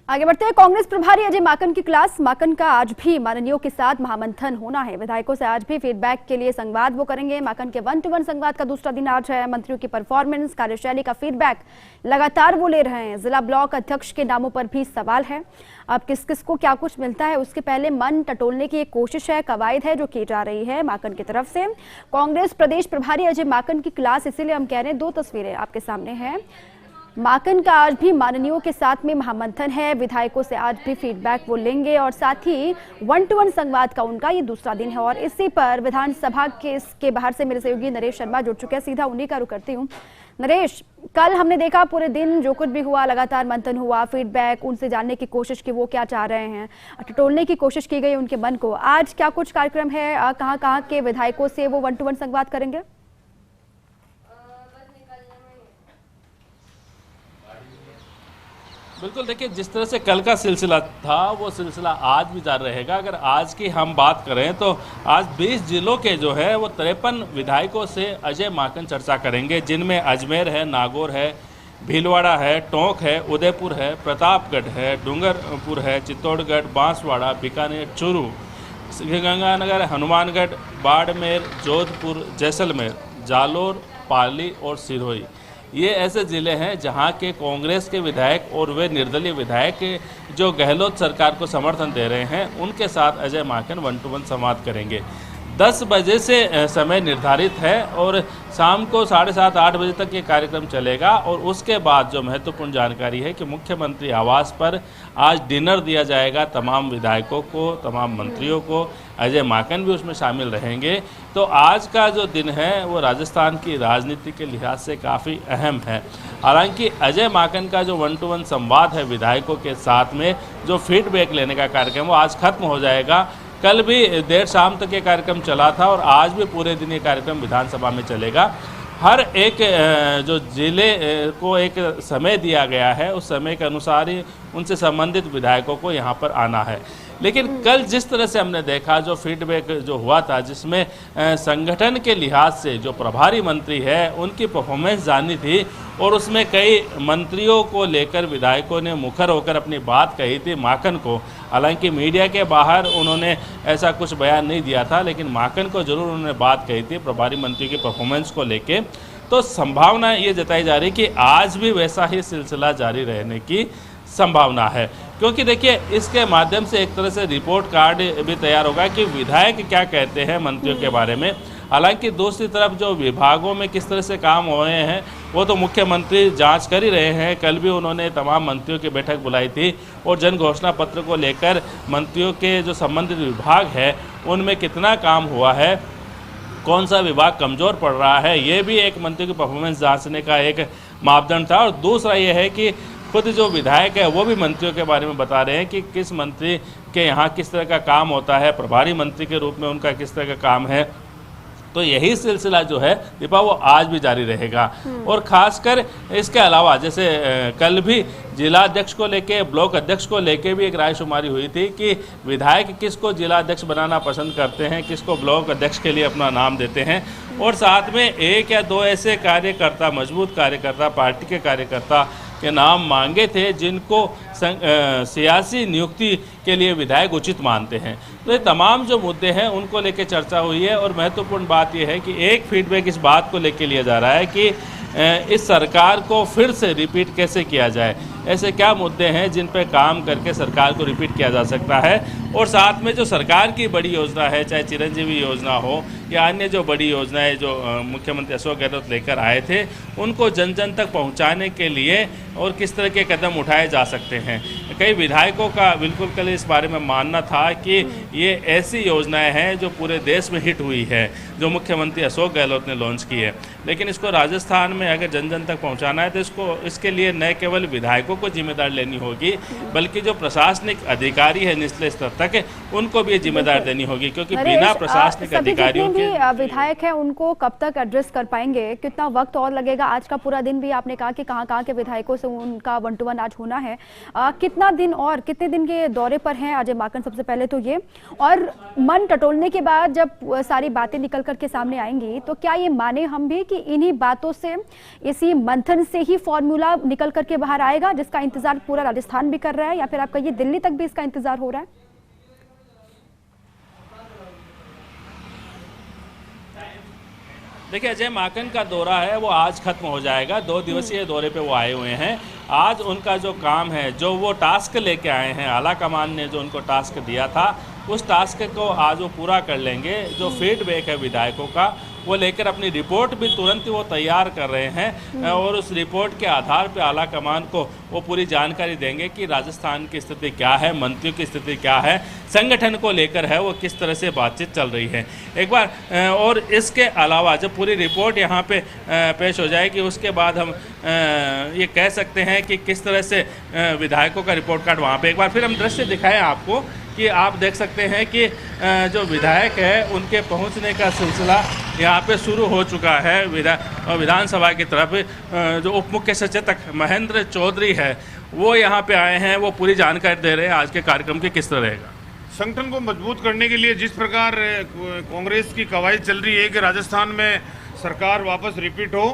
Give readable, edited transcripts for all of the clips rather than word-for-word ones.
आगे बढ़ते हैं। कांग्रेस प्रभारी अजय माकन की क्लास। माकन का आज भी माननीयों के साथ महामंथन होना है। विधायकों से आज भी फीडबैक के लिए संवाद वो करेंगे। माकन के 1-to-1 संवाद का दूसरा दिन आज है। मंत्रियों की परफॉर्मेंस, कार्यशैली का फीडबैक लगातार वो ले रहे हैं। जिला ब्लॉक अध्यक्ष के नामों पर भी सवाल है। अब किस किस को क्या कुछ मिलता है उसके पहले मन टटोलने की एक कोशिश है, कवायद है जो की जा रही है माकन की तरफ से। कांग्रेस प्रदेश प्रभारी अजय माकन की क्लास, इसीलिए हम कह रहे हैं दो तस्वीरें आपके सामने हैं। माकन का आज भी माननीयों के साथ में महामंथन है। विधायकों से आज भी फीडबैक वो लेंगे और साथ ही 1-to-1 संवाद का उनका ये दूसरा दिन है। और इसी पर विधानसभा के इसके बाहर से मेरे सहयोगी नरेश शर्मा जुड़ चुके हैं। सीधा उन्हीं का रुख करती हूँ। नरेश, कल हमने देखा पूरे दिन जो कुछ भी हुआ, लगातार मंथन हुआ, फीडबैक उनसे जानने की कोशिश की वो क्या चाह रहे हैं, टटोलने की कोशिश की गई उनके मन को। आज क्या कुछ कार्यक्रम है, कहाँ कहाँ के विधायकों से वो 1-to-1 संवाद करेंगे? बिल्कुल, देखिए जिस तरह से कल का सिलसिला था वो सिलसिला आज भी जारी रहेगा। अगर आज की हम बात करें तो आज 20 जिलों के जो है वो 53 विधायकों से अजय माकन चर्चा करेंगे, जिनमें अजमेर है, नागौर है, भीलवाड़ा है, टोंक है, उदयपुर है, प्रतापगढ़ है, डूंगरपुर है, चित्तौड़गढ़, बांसवाड़ा, बीकानेर, चूरू, श्रीगंगानगर, हनुमानगढ़, बाड़मेर, जोधपुर, जैसलमेर, जालोर, पाली और सिरोही। ये ऐसे ज़िले हैं जहां के कांग्रेस के विधायक और वे निर्दलीय विधायक जो गहलोत सरकार को समर्थन दे रहे हैं, उनके साथ अजय माकन 1-to-1 संवाद करेंगे। 10 बजे से समय निर्धारित है और शाम को 7:30-8 बजे तक ये कार्यक्रम चलेगा। और उसके बाद जो महत्वपूर्ण जानकारी है कि मुख्यमंत्री आवास पर आज डिनर दिया जाएगा तमाम विधायकों को, तमाम मंत्रियों को। अजय माकन भी उसमें शामिल रहेंगे। तो आज का जो दिन है वो राजस्थान की राजनीति के लिहाज से काफ़ी अहम है। हालांकि अजय माकन का जो 1-to-1 संवाद है विधायकों के साथ में, जो फीडबैक लेने का कार्यक्रम वो आज खत्म हो जाएगा। कल भी देर शाम तक ये कार्यक्रम चला था और आज भी पूरे दिन ये कार्यक्रम विधानसभा में चलेगा। हर एक जो जिले को एक समय दिया गया है, उस समय के अनुसार ही उनसे संबंधित विधायकों को यहाँ पर आना है। लेकिन कल जिस तरह से हमने देखा, जो फीडबैक जो हुआ था, जिसमें संगठन के लिहाज से जो प्रभारी मंत्री है उनकी परफॉर्मेंस जाननी थी और उसमें कई मंत्रियों को लेकर विधायकों ने मुखर होकर अपनी बात कही थी माकन को। हालांकि मीडिया के बाहर उन्होंने ऐसा कुछ बयान नहीं दिया था, लेकिन माकन को जरूर उन्होंने बात कही थी प्रभारी मंत्री की परफॉर्मेंस को लेके। तो संभावना ये जताई जा रही कि आज भी वैसा ही सिलसिला जारी रहने की संभावना है, क्योंकि देखिए इसके माध्यम से एक तरह से रिपोर्ट कार्ड भी तैयार होगा कि विधायक क्या कहते हैं मंत्रियों के बारे में। हालांकि दूसरी तरफ जो विभागों में किस तरह से काम हो रहे हैं वो तो मुख्यमंत्री जांच कर ही रहे हैं। कल भी उन्होंने तमाम मंत्रियों की बैठक बुलाई थी और जन घोषणा पत्र को लेकर मंत्रियों के जो संबंधित विभाग है उनमें कितना काम हुआ है, कौन सा विभाग कमज़ोर पड़ रहा है, ये भी एक मंत्री की परफॉर्मेंस जांचने का एक मापदंड था। और दूसरा ये है कि खुद जो विधायक है वो भी मंत्रियों के बारे में बता रहे हैं कि किस मंत्री के यहाँ किस तरह का काम होता है, प्रभारी मंत्री के रूप में उनका किस तरह का काम है। तो यही सिलसिला जो है दीपा वो आज भी जारी रहेगा। और ख़ासकर इसके अलावा जैसे कल भी जिला अध्यक्ष को लेके, ब्लॉक अध्यक्ष को लेके भी एक रायशुमारी हुई थी कि विधायक किसको जिला अध्यक्ष बनाना पसंद करते हैं, किसको ब्लॉक अध्यक्ष के लिए अपना नाम देते हैं। और साथ में 1 या 2 ऐसे कार्यकर्ता, मजबूत कार्यकर्ता, पार्टी के कार्यकर्ता के नाम मांगे थे जिनको सियासी नियुक्ति के लिए विधायक उचित मानते हैं। तो ये तमाम जो मुद्दे हैं उनको लेकर चर्चा हुई है। और महत्वपूर्ण बात यह है कि एक फीडबैक इस बात को लेकर लिया जा रहा है कि इस सरकार को फिर से रिपीट कैसे किया जाए, ऐसे क्या मुद्दे हैं जिन पर काम करके सरकार को रिपीट किया जा सकता है। और साथ में जो सरकार की बड़ी योजना है, चाहे चिरंजीवी योजना हो या अन्य जो बड़ी योजनाएं जो मुख्यमंत्री अशोक गहलोत लेकर आए थे, उनको जन जन तक पहुंचाने के लिए और किस तरह के कदम उठाए जा सकते हैं। कई विधायकों का बिल्कुल कल इस बारे में मानना था कि ये ऐसी योजनाएं हैं जो पूरे देश में हिट हुई है, जो मुख्यमंत्री अशोक गहलोत ने लॉन्च की है। लेकिन इसको राजस्थान में अगर जन जन तक पहुँचाना है तो इसके लिए न केवल विधायकों को जिम्मेदार लेनी होगी, बल्कि जो प्रशासनिक अधिकारी है निचले स्तर तक, उनको भी जिम्मेदार देनी होगी। क्योंकि बिना प्रशासनिक अधिकारियों के विधायक हैं उनको कब तक एड्रेस कर पाएंगे, कितना वक्त और लगेगा? आज का पूरा दिन भी आपने कहा कि कहाँ के विधायकों से उनका 1-to-1 आज होना है। कितना दिन और कितने दिन के दौरे पर हैं अजय माकन? सबसे पहले तो ये, और मन टटोलने के बाद जब सारी बातें निकल कर के सामने आएंगी तो क्या ये माने हम भी कि कि इन्हीं बातों से, इसी मंथन से ही फॉर्मूला निकल करके बाहर आएगा जिसका इंतजार पूरा राजस्थान भी कर रहा है, या फिर आपका ये दिल्ली तक भी इसका इंतजार हो रहा है? देखिए, अजय माकन का दौरा है वो आज खत्म हो जाएगा। 2 दिवसीय दौरे पे वो आए हुए हैं। आज उनका जो काम है, जो वो टास्क लेके आए हैं, आला कमान ने जो उनको टास्क दिया था, उस टास्क को आज वो पूरा कर लेंगे। जो फीडबैक है विधायकों का, वो लेकर अपनी रिपोर्ट भी तुरंत वो तैयार कर रहे हैं और उस रिपोर्ट के आधार पर आला कमान को वो पूरी जानकारी देंगे कि राजस्थान की स्थिति क्या है, मंत्रियों की स्थिति क्या है, संगठन को लेकर है वो किस तरह से बातचीत चल रही है एक बार। और इसके अलावा जब पूरी रिपोर्ट यहाँ पे पेश हो जाएगी, उसके बाद हम ये कह सकते हैं कि किस तरह से विधायकों का रिपोर्ट कार्ड वहाँ पे एक बार फिर हम दृश्य दिखाएं आपको कि आप देख सकते हैं कि जो विधायक है उनके पहुंचने का सिलसिला यहाँ पे शुरू हो चुका है। विधानसभा की तरफ जो उप मुख्य सचेतक महेंद्र चौधरी है वो यहाँ पे आए हैं, वो पूरी जानकारी दे रहे हैं आज के कार्यक्रम की किस तरह रहेगा। संगठन को मजबूत करने के लिए जिस प्रकार कांग्रेस की कवायद चल रही है कि राजस्थान में सरकार वापस रिपीट हो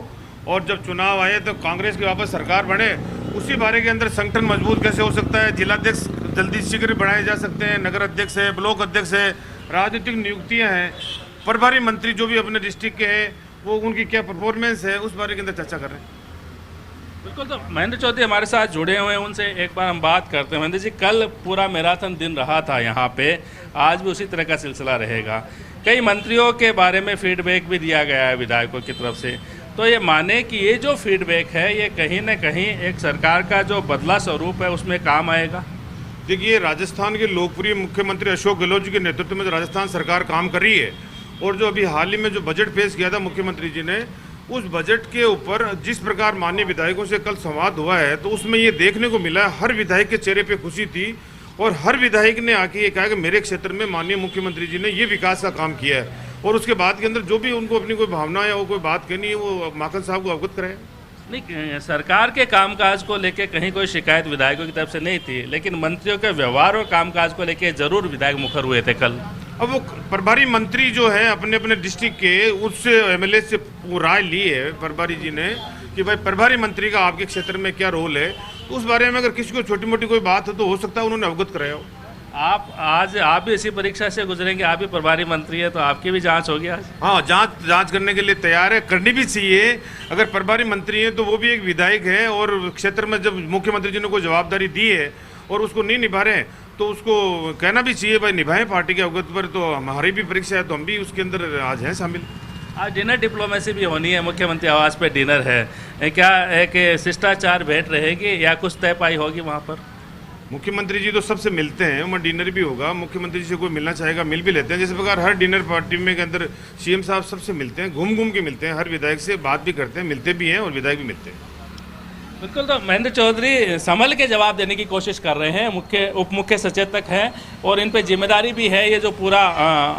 और जब चुनाव आए तो कांग्रेस की वापस सरकार बने, उसी बारे के अंदर संगठन मजबूत कैसे हो सकता है। जिलाध्यक्ष जल्दी शीघ्र बढ़ाए जा सकते हैं, नगर अध्यक्ष है, ब्लॉक अध्यक्ष है, राजनीतिक नियुक्तियां हैं, प्रभारी मंत्री जो भी अपने डिस्ट्रिक्ट के हैं वो उनकी क्या परफॉर्मेंस है, उस बारे के अंदर चर्चा कर रहे हैं। बिल्कुल, तो महेंद्र चौधरी हमारे साथ जुड़े हुए हैं, उनसे एक बार हम बात करते हैं। महेंद्र जी, कल पूरा मैराथन दिन रहा था यहाँ पे, आज भी उसी तरह का सिलसिला रहेगा। कई मंत्रियों के बारे में फीडबैक भी दिया गया है विधायकों की तरफ से, तो ये माने कि ये जो फीडबैक है ये कहीं ना कहीं एक सरकार का जो बदला स्वरूप है उसमें काम आएगा। देखिए, राजस्थान के लोकप्रिय मुख्यमंत्री अशोक गहलोत जी के नेतृत्व में जो राजस्थान सरकार काम कर रही है और जो अभी हाल ही में जो बजट पेश किया था मुख्यमंत्री जी ने, उस बजट के ऊपर जिस प्रकार माननीय विधायकों से कल संवाद हुआ है तो उसमें ये देखने को मिला, हर विधायक के चेहरे पे खुशी थी और हर विधायक ने आके ये कहा कि मेरे क्षेत्र में माननीय मुख्यमंत्री जी ने ये विकास का काम किया है। और उसके बाद के अंदर जो भी उनको अपनी कोई भावना या वो कोई बात कहनी है वो माकन साहब को अवगत कराए। नहीं, सरकार के कामकाज को लेके कहीं कोई शिकायत विधायकों की तरफ से नहीं थी, लेकिन मंत्रियों के व्यवहार और कामकाज को लेके जरूर विधायक मुखर हुए थे कल। अब वो प्रभारी मंत्री जो है अपने अपने डिस्ट्रिक्ट के, उससे एमएलए से राय ली है प्रभारी जी ने कि भाई प्रभारी मंत्री का आपके क्षेत्र में क्या रोल है, तो उस बारे में अगर किसी को छोटी मोटी कोई बात हो तो हो सकता है उन्होंने अवगत कराया हो। आप भी इसी परीक्षा से गुजरेंगे, आप भी प्रभारी मंत्री है तो आपकी भी जांच होगी आज। हाँ, जांच करने के लिए तैयार है, करनी भी चाहिए। अगर प्रभारी मंत्री है तो वो भी एक विधायक है और क्षेत्र में जब मुख्यमंत्री जी ने कोई जवाबदारी दी है और उसको नहीं निभा रहे तो उसको कहना भी चाहिए भाई निभाएं पार्टी के अवगत पर। तो हमारी भी परीक्षा है तो हम भी उसके अंदर आज हैं शामिल। आज डिनर डिप्लोमेसी भी होनी है, मुख्यमंत्री आवास पे डिनर है, क्या एक शिष्टाचार भेंट रहेगी या कुछ तय पाई होगी वहाँ पर? मुख्यमंत्री जी तो सबसे मिलते हैं, वहाँ डिनर भी होगा, मुख्यमंत्री जी से कोई मिलना चाहेगा मिल भी लेते हैं। जैसे प्रकार हर डिनर पार्टी में के अंदर सीएम साहब सबसे मिलते हैं, घूम घूम के मिलते हैं, हर विधायक से बात भी करते हैं, मिलते भी हैं और विधायक भी मिलते हैं। बिल्कुल, तो महेंद्र चौधरी संभल के जवाब देने की कोशिश कर रहे हैं, उप मुख्य सचेतक हैं और इन पे जिम्मेदारी भी है। ये जो पूरा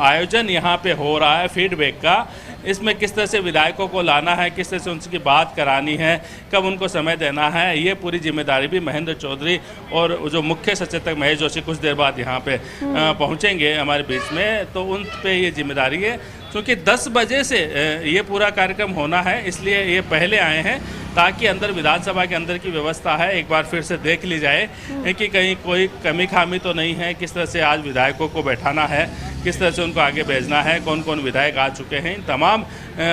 आयोजन यहाँ पे हो रहा है फीडबैक का, इसमें किस तरह से विधायकों को लाना है, किस तरह से उनकी बात करानी है, कब उनको समय देना है, ये पूरी जिम्मेदारी भी महेंद्र चौधरी और जो मुख्य सचेतक महेश जोशी कुछ देर बाद यहाँ पे पहुँचेंगे हमारे बीच में, तो उन पे ये जिम्मेदारी है। क्योंकि 10 बजे से ये पूरा कार्यक्रम होना है, इसलिए ये पहले आए हैं ताकि अंदर विधानसभा के अंदर की व्यवस्था है एक बार फिर से देख ली जाए कि कहीं कोई कमी खामी तो नहीं है, किस तरह से आज विधायकों को बैठाना है, किस तरह से उनको आगे भेजना है, कौन कौन विधायक आ चुके हैं, इन तमाम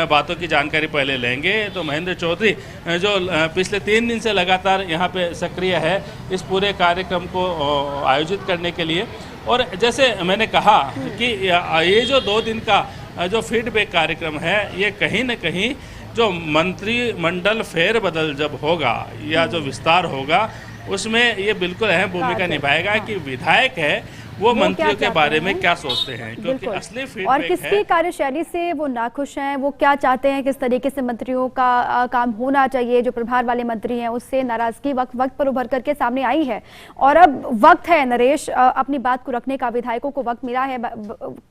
बातों की जानकारी पहले लेंगे। तो महेंद्र चौधरी जो पिछले 3 दिन से लगातार यहाँ पे सक्रिय है इस पूरे कार्यक्रम को आयोजित करने के लिए, और जैसे मैंने कहा कि ये जो 2 दिन का जो फीडबैक कार्यक्रम है ये कहीं न कहीं जो मंत्रिमंडल फेरबदल जब होगा या जो विस्तार होगा उसमें ये बिल्कुल अहम भूमिका निभाएगा कि विधायक है वो मंत्रियों के बारे में क्या सोचते हैं, क्योंकि असली फीडबैक और किसकी कार्यशैली से वो नाखुश हैं, वो क्या चाहते हैं, किस तरीके से मंत्रियों का काम होना चाहिए, जो प्रभार वाले मंत्री हैं उससे नाराजगी वक्त पर उभर करके सामने आई है। और अब वक्त है नरेश अपनी बात को रखने का, विधायकों को वक्त मिला है।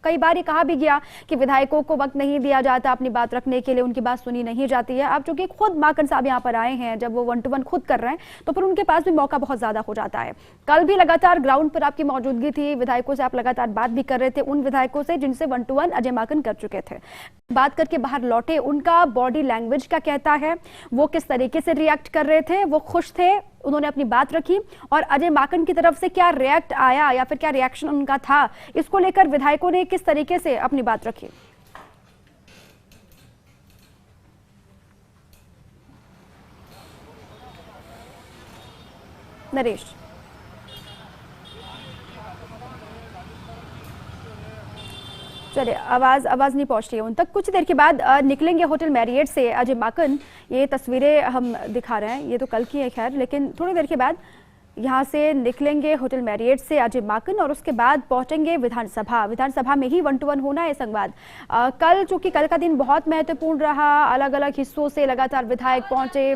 कई बार ये कहा भी गया कि विधायकों को वक्त नहीं दिया जाता अपनी बात रखने के लिए, उनकी बात सुनी नहीं जाती है। अब चूंकि खुद माकन साहब यहाँ पर आए हैं, जब वो 1 to 1 खुद कर रहे हैं तो फिर उनके पास भी मौका बहुत ज्यादा हो जाता है। कल भी लगातार ग्राउंड पर आपकी मौजूदगी थी, विधायकों से आप लगातार बात भी कर रहे थे, उन विधायकों से जिनसे 1-to-1 अजय माकन कर चुके थे, बात करके बाहर लौटे, उनका बॉडी लैंग्वेज क्या कहता है, वो किस तरीके से रिएक्ट कर रहे थे, वो खुश थे, उन्होंने अपनी बात रखी, और अजय माकन की तरफ से क्या रिएक्ट आया या फिर क्या रिएक्शन उनका था, इसको लेकर विधायकों ने किस तरीके से अपनी बात रखी। नरेश, चलिए, आवाज नहीं पहुंच रही है उन तक। कुछ देर के बाद निकलेंगे होटल मैरियट से अजय माकन। ये तस्वीरें हम दिखा रहे हैं, ये तो कल की है खैर, लेकिन थोड़ी देर के बाद यहाँ से निकलेंगे होटल मैरियट से अजय माकन और उसके बाद पहुंचेंगे विधानसभा में ही 1-to-1 होना है संवाद। कल चूंकि कल का दिन बहुत महत्वपूर्ण रहा, अलग अलग हिस्सों से लगातार विधायक पहुंचे,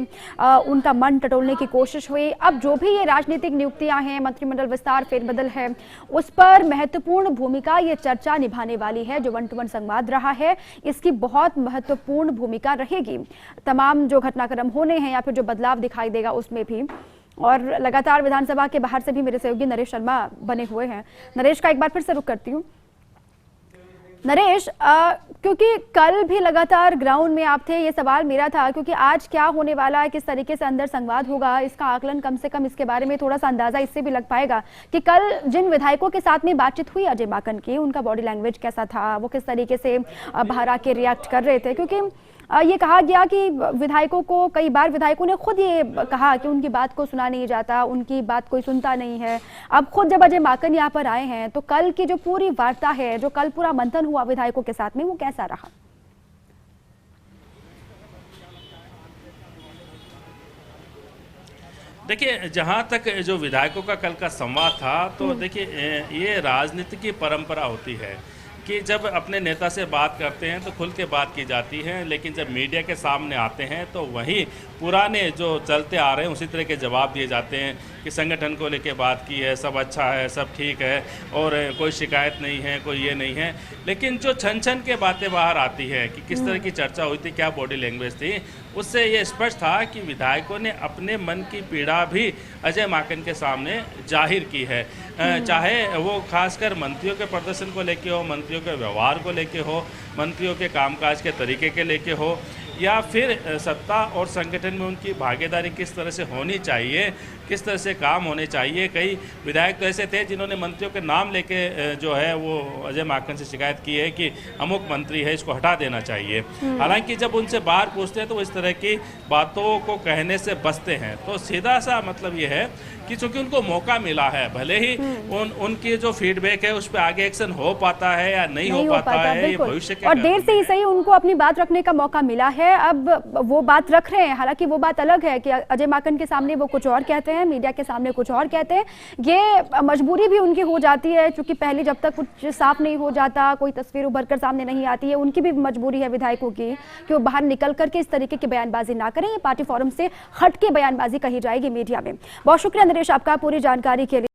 उनका मन टटोलने की कोशिश हुई। अब जो भी ये राजनीतिक नियुक्तियां हैं, मंत्रिमंडल विस्तार, फेरबदल है, उस पर महत्वपूर्ण भूमिका ये चर्चा निभाने वाली है। जो 1-to-1 संवाद रहा है, इसकी बहुत महत्वपूर्ण भूमिका रहेगी। तमाम जो घटनाक्रम होने हैं या फिर जो बदलाव दिखाई देगा उसमें भी। और लगातार विधानसभा के बाहर से भी मेरे सहयोगी नरेश शर्मा बने हुए हैं। नरेश का एक बार फिर से रुख करती हूँ। नरेश, क्योंकि कल भी लगातार ग्राउंड में आप थे, ये सवाल मेरा था, क्योंकि आज क्या होने वाला है, किस तरीके से अंदर संवाद होगा, इसका आकलन कम से कम इसके बारे में थोड़ा सा अंदाजा इससे भी लग पाएगा कि कल जिन विधायकों के साथ में बातचीत हुई अजय माकन की, उनका बॉडी लैंग्वेज कैसा था, वो किस तरीके से बाहर आके रिएक्ट कर रहे थे। क्योंकि ये कहा गया कि विधायकों को, कई बार विधायकों ने खुद ये कहा कि उनकी बात को सुना नहीं जाता, उनकी बात कोई सुनता नहीं है। अब खुद जब अजय माकन यहाँ पर आए हैं, तो कल की जो पूरी वार्ता है, जो कल पूरा मंथन हुआ विधायकों के साथ में, वो कैसा रहा? देखिए, जहाँ तक जो विधायकों का कल का संवाद था, तो देखिए ये राजनीति की परंपरा होती है कि जब अपने नेता से बात करते हैं तो खुल के बात की जाती है, लेकिन जब मीडिया के सामने आते हैं तो वही पुराने जो चलते आ रहे हैं उसी तरह के जवाब दिए जाते हैं कि संगठन को लेके बात की है, सब अच्छा है, सब ठीक है और कोई शिकायत नहीं है, कोई ये नहीं है। लेकिन जो छन के बातें बाहर आती है कि किस तरह की चर्चा हुई थी, क्या बॉडी लैंग्वेज थी, उससे ये स्पष्ट था कि विधायकों ने अपने मन की पीड़ा भी अजय माकन के सामने जाहिर की है। चाहे वो खासकर मंत्रियों के प्रदर्शन को लेके हो, मंत्रियों के व्यवहार को लेके हो, मंत्रियों के कामकाज के तरीके के लेके हो, या फिर सत्ता और संगठन में उनकी भागीदारी किस तरह से होनी चाहिए, किस तरह से काम होने चाहिए। कई विधायक तो ऐसे थे जिन्होंने मंत्रियों के नाम लेके जो है वो अजय माकन से शिकायत की है कि अमुक मंत्री है, इसको हटा देना चाहिए। हालांकि जब उनसे बाहर पूछते हैं तो वो इस तरह की बातों को कहने से बचते हैं। तो सीधा सा मतलब ये है कि चूंकि उनको मौका मिला है, भले ही उनकी जो फीडबैक है उस पर आगे एक्शन हो पाता है या नहीं हो पाता है, ये भविष्य के, और देर से ही सही उनको अपनी बात रखने का मौका मिला है। अब वो बात रख रहे हैं, हालांकि वो बात अलग है कि अजय माकन के सामने वो कुछ और कहते हैं, मीडिया के सामने कुछ और कहते हैं। ये मजबूरी भी उनकी हो जाती है, क्योंकि पहले जब तक कुछ साफ नहीं हो जाता, कोई तस्वीर उभर कर सामने नहीं आती है, उनकी भी मजबूरी है विधायकों की कि वो बाहर निकल करके इस तरीके की बयानबाजी ना करें। ये पार्टी फोरम से हट के बयानबाजी कही जाएगी मीडिया में। बहुत शुक्रिया नरेश आपका पूरी जानकारी के लिए।